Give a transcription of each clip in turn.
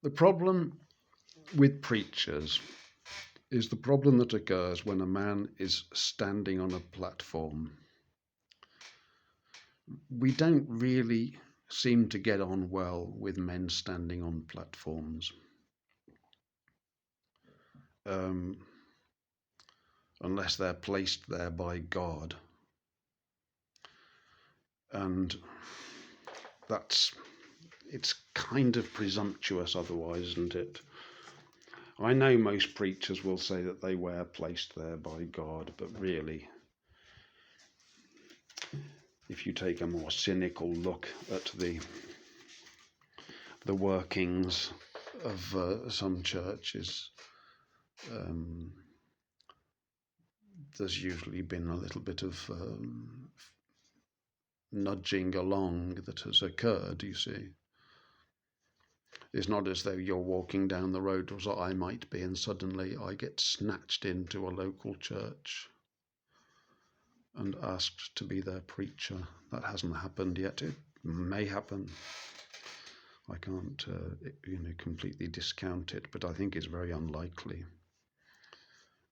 The problem with preachers is the problem that occurs when a man is standing on a platform. We don't really seem to get on well with men standing on platforms. Unless they're placed there by God. And it's kind of presumptuous otherwise, isn't it? I know most preachers will say that they were placed there by God, but really, if you take a more cynical look at the workings of some churches, there's usually been a little bit of nudging along that has occurred, you see. It's not as though you're walking down the road, as I might be, and suddenly I get snatched into a local church and asked to be their preacher. That hasn't happened yet. It may happen. I can't, completely discount it, but I think it's very unlikely.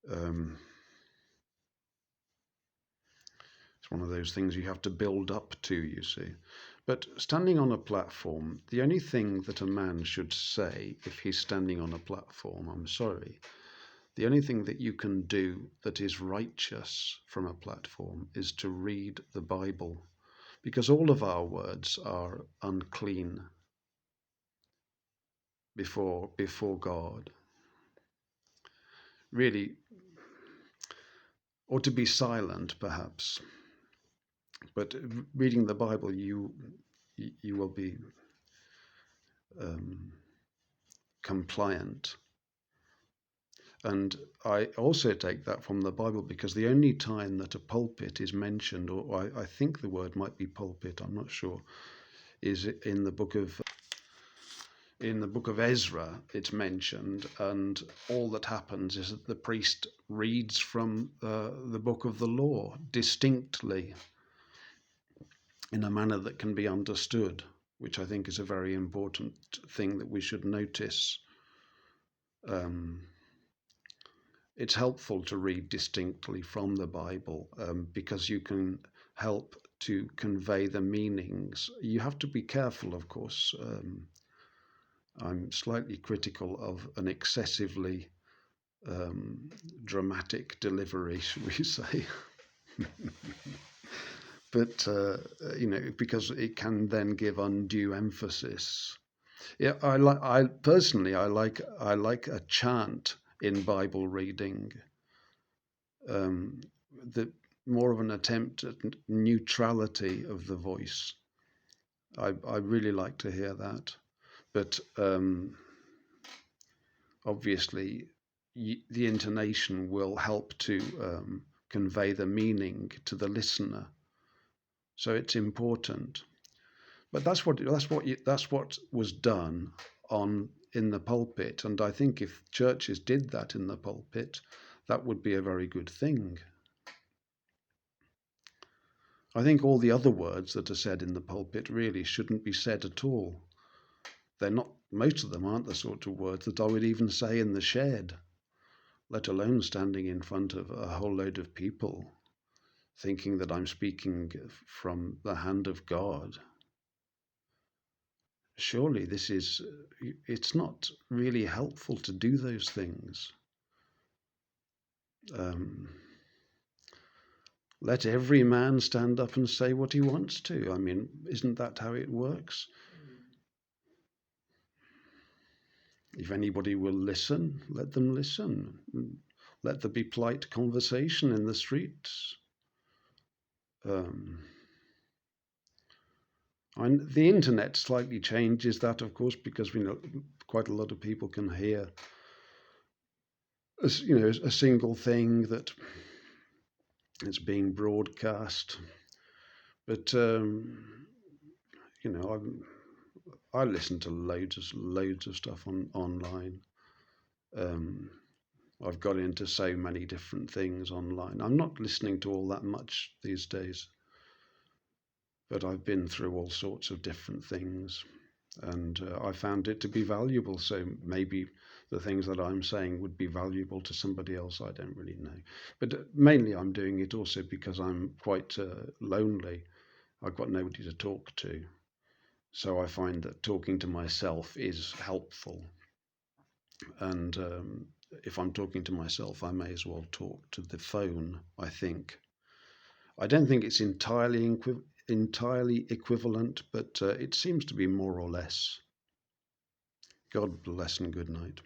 It's one of those things you have to build up to, you see. But standing on a platform, the only thing that a man should say if he's standing on a platform, the only thing that you can do that is righteous from a platform is to read the Bible, because all of our words are unclean before God. Really, or to be silent, perhaps. But reading the Bible, you will be compliant. And I also take that from the Bible, because the only time that a pulpit is mentioned, or I think the word might be pulpit, I'm not sure, is in the book of Ezra. It's mentioned, and all that happens is that the priest reads from the book of the law distinctly in a manner that can be understood, which I think is a very important thing that we should notice. It's helpful to read distinctly from the Bible because you can help to convey the meanings. You have to be careful, of course. I'm slightly critical of an excessively dramatic delivery, should we say. But, because it can then give undue emphasis. Yeah, I personally like a chant in Bible reading, the more of an attempt at neutrality of the voice. I really like to hear that, but obviously the intonation will help to convey the meaning to the listener, so it's important. But that's what was done in the pulpit, and I think if churches did that in the pulpit, that would be a very good thing. I think all the other words that are said in the pulpit really shouldn't be said at all. They're not, most of them aren't the sort of words that I would even say in the shed, let alone standing in front of a whole load of people, thinking that I'm speaking from the hand of God. Surely it's not really helpful to do those things. Let every man stand up and say what he wants to. I mean, isn't that how it works? If anybody will listen, let them listen. Let there be polite conversation in the streets. And the internet slightly changes that, of course, because we know quite a lot of people can hear a single thing that is being broadcast. But I listen to loads of stuff online. I've got into so many different things online. I'm not listening to all that much these days, but I've been through all sorts of different things. And I found it to be valuable. So maybe the things that I'm saying would be valuable to somebody else. I don't really know. But mainly I'm doing it also because I'm quite lonely. I've got nobody to talk to. So I find that talking to myself is helpful. And if I'm talking to myself, I may as well talk to the phone, I think. I don't think it's entirely equivalent, but it seems to be more or less. God bless and good night.